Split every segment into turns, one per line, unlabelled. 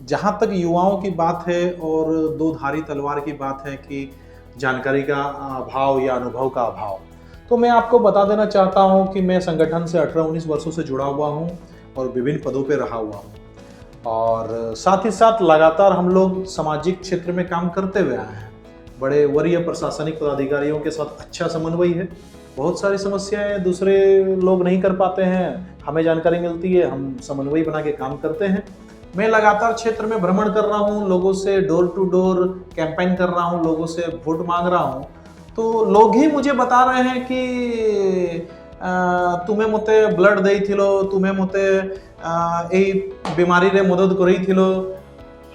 जहाँ तक युवाओं की बात है और दो धारी तलवार की बात है कि जानकारी का अभाव या अनुभव का अभाव, तो मैं आपको बता देना चाहता हूँ कि मैं संगठन से 18-19 वर्षों से जुड़ा हुआ हूँ और विभिन्न पदों पे रहा हुआ हूँ। और साथ ही साथ लगातार हम लोग सामाजिक क्षेत्र में काम करते हुए आए हैं। बड़े वरीय प्रशासनिक पदाधिकारियों के साथ अच्छा समन्वय है। बहुत सारी समस्याएं दूसरे लोग नहीं कर पाते हैं, हमें जानकारी मिलती है, हम समन्वय बना के काम करते हैं। मैं लगातार क्षेत्र में भ्रमण कर रहा हूँ, लोगों से डोर टू डोर कैंपेन कर रहा हूँ, लोगों से वोट मांग रहा हूँ। तो लोग ही मुझे बता रहे हैं कि तुम्हें मते ब्लड देइथिलो, तुम्हें मते ए बीमारी रे मदद करिथिलो।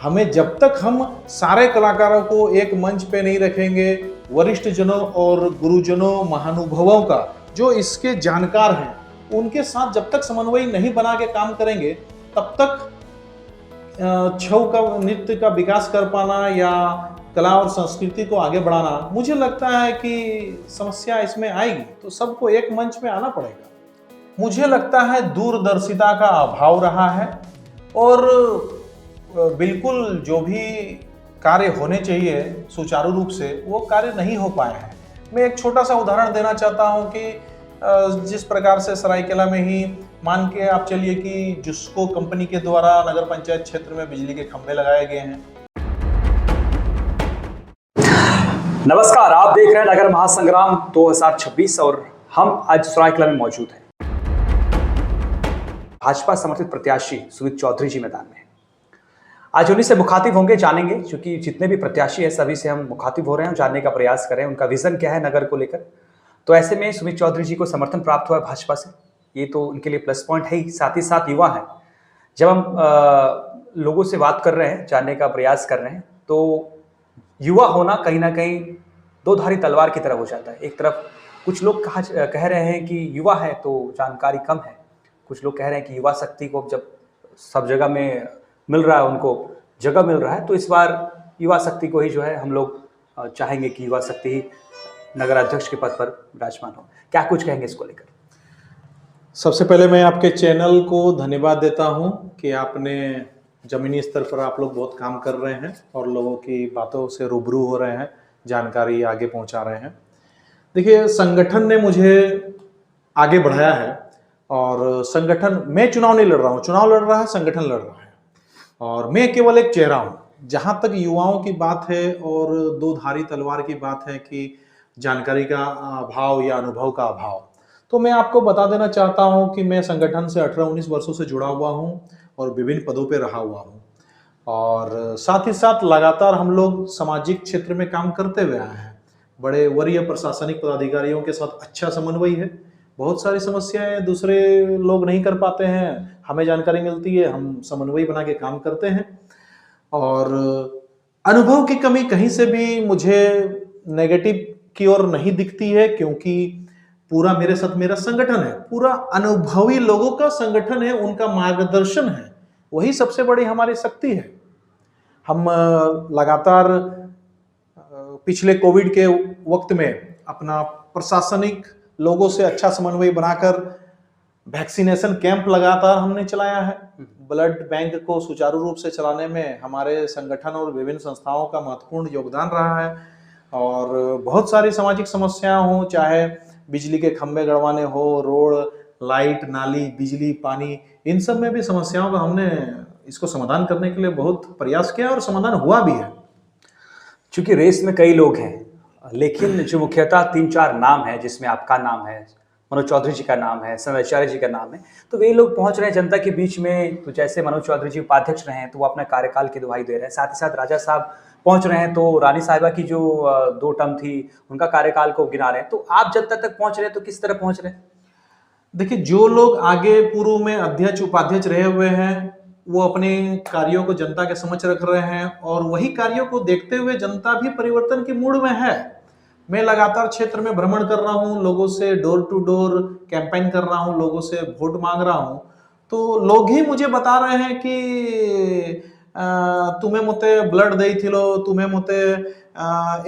हमें जब तक हम सारे कलाकारों को एक मंच पे नहीं रखेंगे, वरिष्ठ जनों और गुरुजनों महानुभवों का जो इसके जानकार हैं उनके साथ जब तक समन्वय नहीं बना के काम करेंगे, तब तक छऊ का नृत्य का विकास कर पाना या कला और संस्कृति को आगे बढ़ाना, मुझे लगता है कि समस्या इसमें आएगी। तो सबको एक मंच में आना पड़ेगा। मुझे लगता है दूरदर्शिता का अभाव रहा है और बिल्कुल जो भी कार्य होने चाहिए सुचारू रूप से वो कार्य नहीं हो पाए हैं। मैं एक छोटा सा उदाहरण देना चाहता हूं कि जिस प्रकार से सरायकेला में ही मान के आप चलिए कि जुस्को कंपनी के द्वारा नगर पंचायत क्षेत्र में बिजली के खंभे लगाए गए हैं।
नमस्कार, आप देख रहे हैं नगर महासंग्राम 2026 और हम आज सरायकेला में मौजूद हैं। भाजपा समर्थित प्रत्याशी सुमित चौधरी जी मैदान में आज उन्हीं से मुखातिब होंगे, जानेंगे, क्योंकि जितने भी प्रत्याशी हैं सभी से हम मुखातिब हो रहे हैं, जानने का प्रयास करें उनका विजन क्या है नगर को लेकर। तो ऐसे में सुमित चौधरी जी को समर्थन प्राप्त हुआ है भाजपा से, ये तो उनके लिए प्लस पॉइंट है ही। साथ ही साथ युवा है, जब हम लोगों से बात कर रहे हैं, जानने का प्रयास कर रहे हैं, तो युवा होना कहीं ना कहीं दो धारी तलवार की तरह हो जाता है। एक तरफ कुछ लोग कह रहे हैं कि युवा है तो जानकारी कम है, कुछ लोग कह रहे हैं कि युवा शक्ति को जब सब जगह में मिल रहा है, उनको जगह मिल रहा है, तो इस बार युवा शक्ति को ही जो है हम लोग चाहेंगे कि युवा शक्ति ही नगर अध्यक्ष के पद पर विराजमान हो। क्या कुछ कहेंगे इसको लेकर?
सबसे पहले मैं आपके चैनल को धन्यवाद देता हूं कि आपने जमीनी स्तर पर आप लोग बहुत काम कर रहे हैं और लोगों की बातों से रूबरू हो रहे हैं, जानकारी आगे पहुंचा रहे हैं। देखिए, संगठन ने मुझे आगे बढ़ाया है और संगठन, मैं चुनाव नहीं लड़ रहा हूँ, चुनाव लड़ रहा है संगठन, लड़ रहा है और मैं केवल एक चेहरा हूँ। जहाँ तक युवाओं की बात है और दो धारी तलवार की बात है कि जानकारी का अभाव या अनुभव का अभाव, तो मैं आपको बता देना चाहता हूँ कि मैं संगठन से 18-19 वर्षों से जुड़ा हुआ हूँ और विभिन्न पदों पे रहा हुआ हूँ। और साथ ही साथ लगातार हम लोग सामाजिक क्षेत्र में काम करते हुए आए हैं। बड़े वरीय प्रशासनिक पदाधिकारियों के साथ अच्छा समन्वय है। बहुत सारी समस्याएं दूसरे लोग नहीं कर पाते हैं, हमें जानकारी मिलती है, हम समन्वय बना के काम करते हैं। और अनुभव की कमी कहीं से भी मुझे नेगेटिव की ओर नहीं दिखती है, क्योंकि पूरा मेरे साथ मेरा संगठन है, पूरा अनुभवी लोगों का संगठन है, उनका मार्गदर्शन है, वही सबसे बड़ी हमारी शक्ति है। हम लगातार पिछले कोविड के वक्त में अपना प्रशासनिक लोगों से अच्छा समन्वय बनाकर वैक्सीनेशन कैंप लगातार हमने चलाया है। ब्लड बैंक को सुचारू रूप से चलाने में हमारे संगठन और विभिन्न संस्थाओं का महत्वपूर्ण योगदान रहा है। और बहुत सारी सामाजिक समस्याएं हो, चाहे बिजली के खंभे गड़वाने हो, रोड, लाइट, नाली, बिजली, पानी, इन सब में भी समस्याओं का हमने इसको समाधान करने के लिए बहुत प्रयास किया और समाधान हुआ भी है।
चूंकि रेस में कई लोग हैं, लेकिन जो मुख्यतः 3-4 नाम है, जिसमें आपका नाम है, मनोज चौधरी जी का नाम है, संजय आचार्य जी का नाम है, तो वे लोग पहुंच रहे हैं जनता के बीच में। तो जैसे मनोज चौधरी जी उपाध्यक्ष रहे हैं तो वो अपना कार्यकाल की दुहाई दे रहे हैं, साथ ही साथ राजा साहब पहुंच रहे हैं तो रानी साहिबा की जो 2 टर्म थी उनका कार्यकाल को गिना रहे हैं। तो आप जनता तक पहुंच रहे हैं तो किस तरह पहुंच रहे हैं?
देखिए, जो लोग आगे पूर्व में अध्यक्ष उपाध्यक्ष रहे हुए हैं वो अपने कार्यों को जनता के समक्ष रख रहे हैं और वही कार्यों को देखते हुए जनता भी परिवर्तन की मूड में है। मैं लगातार क्षेत्र में भ्रमण कर रहा हूँ, लोगों से डोर टू डोर कैंपेन कर रहा हूँ, लोगों से वोट मांग रहा हूँ। तो लोग ही मुझे बता रहे हैं कि तुम्हें मते ब्लड देइथिलो, तुम्हें मते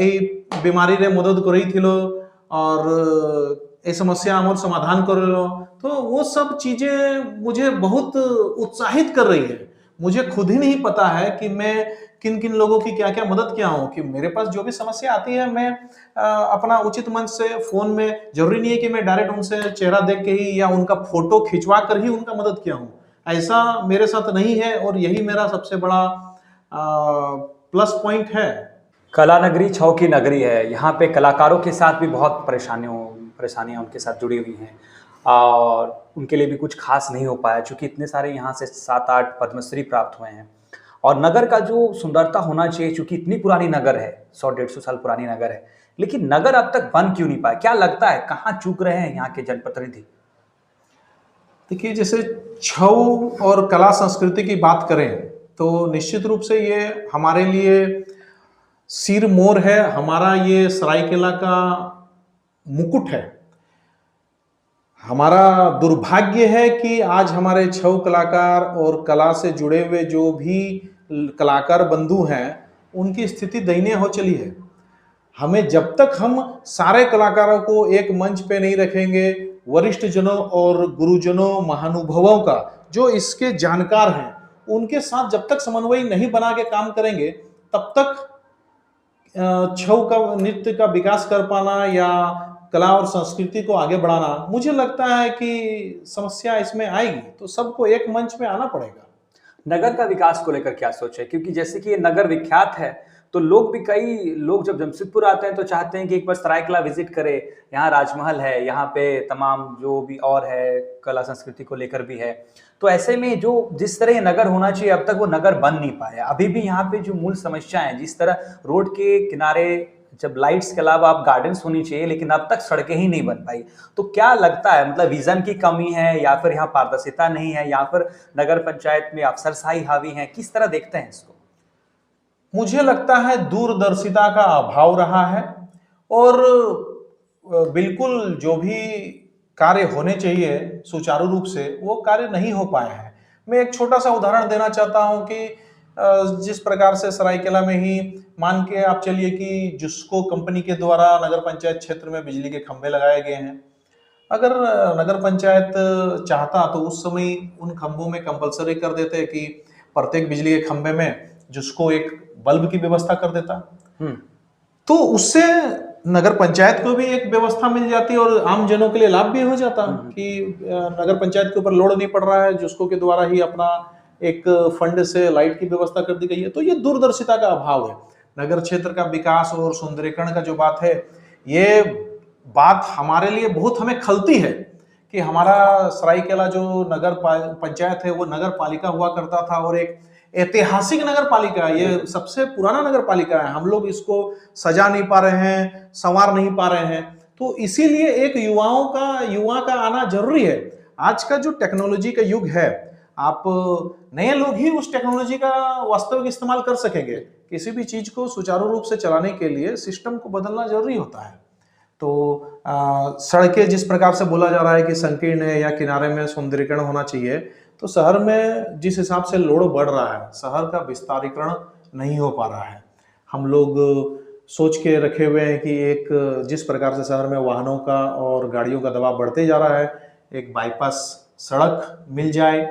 ए बीमारी रे मदद करिथिलो और ये समस्या हमर समाधान कर लो। तो वो सब चीजें मुझे बहुत उत्साहित कर रही है, मुझे खुद ही नहीं पता है कि मैं किन किन लोगों की क्या क्या मदद किया हूँ। कि मेरे पास जो भी समस्या आती है मैं अपना उचित मंच से फोन में, जरूरी नहीं है कि मैं डायरेक्ट उनसे चेहरा देख के ही या उनका फोटो खिंचवा कर ही उनका मदद किया हूँ, ऐसा मेरे साथ नहीं है। और यही मेरा सबसे बड़ा प्लस पॉइंट है।
कला नगरी छौ की नगरी है, यहाँ पे कलाकारों के साथ भी बहुत परेशानियाँ उनके साथ जुड़ी हुई हैं और उनके लिए भी कुछ खास नहीं हो पाया, क्योंकि इतने सारे यहाँ से 7-8 पद्मश्री प्राप्त हुए हैं। और नगर का जो सुंदरता होना चाहिए, क्योंकि इतनी पुरानी नगर है, 100-150 साल पुरानी नगर है, लेकिन नगर अब तक बन क्यों नहीं पाया? क्या लगता है कहाँ चूक रहे हैं यहाँ के जनप्रतिनिधि?
देखिए, जैसे छऊ और कला संस्कृति की बात करें तो निश्चित रूप से ये हमारे लिए सिर मोर है, हमारा ये सरायकेला का मुकुट है। हमारा दुर्भाग्य है कि आज हमारे छऊ कलाकार और कला से जुड़े हुए जो भी कलाकार बंधु हैं, उनकी स्थिति दयनीय हो चली है। हमें जब तक हम सारे कलाकारों को एक मंच पे नहीं रखेंगे, वरिष्ठ जनों और गुरुजनों, महानुभवों का जो इसके जानकार हैं, उनके साथ जब तक समन्वय नहीं बना के काम करेंगे, तब तक छऊ का नृत्य का विकास कर पाना या कला और संस्कृति को आगे बढ़ाना, मुझे लगता है कि समस्या इसमें आएगी। तो सबको एक मंच में आना पड़ेगा।
नगर का विकास को लेकर क्या सोच है? क्योंकि जैसे कि ये नगर विख्यात है, तो लोग भी, कई लोग जब जमशेदपुर आते हैं तो चाहते हैं कि एक बार सरायकेला विजिट करें। यहाँ राजमहल है, यहाँ पे तमाम जो भी और है कला संस्कृति को लेकर भी है। तो ऐसे में जो जिस तरह ये नगर होना चाहिए, अब तक वो नगर बन नहीं पाया। अभी भी यहाँ पे जो मूल समस्या है, जिस तरह रोड के किनारे जब लाइट्स के अलावा आप गार्डन्स होनी चाहिए, लेकिन अब तक सड़कें ही नहीं बन पाई। तो क्या लगता है, मतलब विजन की कमी है या फिर यहाँ पारदर्शिता नहीं है या फिर नगर पंचायत में अफसरशाही हावी है? किस तरह देखते हैं इसको?
मुझे लगता है दूरदर्शिता का अभाव रहा है और बिल्कुल जो भी कार्य होने चाहिए सुचारू रूप से, वो कार्य नहीं हो पाए हैं। मैं एक छोटा सा उदाहरण देना चाहता हूं कि जिस प्रकार से सरायकेला में ही मान के आप चलिए कि जुस्को कंपनी के द्वारा नगर पंचायत क्षेत्र में बिजली के खंभे लगाए गए हैं। अगर नगर पंचायत चाहता तो उस समय उन खंभों में कंपलसरी कर देते कि प्रत्येक बिजली के खंभे में जिसको एक बल्ब की व्यवस्था कर देता, तो उससे नगर पंचायत को भी एक व्यवस्था मिल जाती और आम जनों के लिए लाभ भी हो जाता कि नगर पंचायत के ऊपर लोड नहीं पड़ रहा है, जिसको के द्वारा ही अपना एक फंड से लाइट की व्यवस्था कर दी गई है। तो ये दूरदर्शिता का अभाव है। नगर क्षेत्र का विकास और सुंदरीकरण का जो बात है, ये बात हमारे लिए बहुत हमें खलती है कि हमारा सरायकेला जो नगर पंचायत है वो नगर पालिका हुआ करता था और एक ऐतिहासिक नगर पालिका है, ये सबसे पुराना नगर पालिका है। हम लोग इसको सजा नहीं पा रहे हैं, संवार नहीं पा रहे हैं। तो इसीलिए एक युवा का आना जरूरी है। आज का जो टेक्नोलॉजी का युग है, आप नए लोग ही उस टेक्नोलॉजी का वास्तविक इस्तेमाल कर सकेंगे। किसी भी चीज को सुचारू रूप से चलाने के लिए सिस्टम को बदलना जरूरी होता है। तो सड़कें जिस प्रकार से बोला जा रहा है कि संकीर्ण है या किनारे में सौंदर्यीकरण होना चाहिए, तो शहर में जिस हिसाब से लोड बढ़ रहा है, शहर का विस्तारीकरण नहीं हो पा रहा है। हम लोग सोच के रखे हुए हैं कि एक जिस प्रकार से शहर में वाहनों का और गाड़ियों का दबाव बढ़ते जा रहा है, एक बाईपास सड़क मिल जाए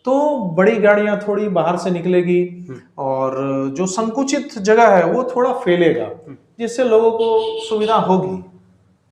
तो बड़ी गाड़ियां थोड़ी बाहर से निकलेगी और जो संकुचित जगह है वो थोड़ा फैलेगा, जिससे लोगों को सुविधा होगी।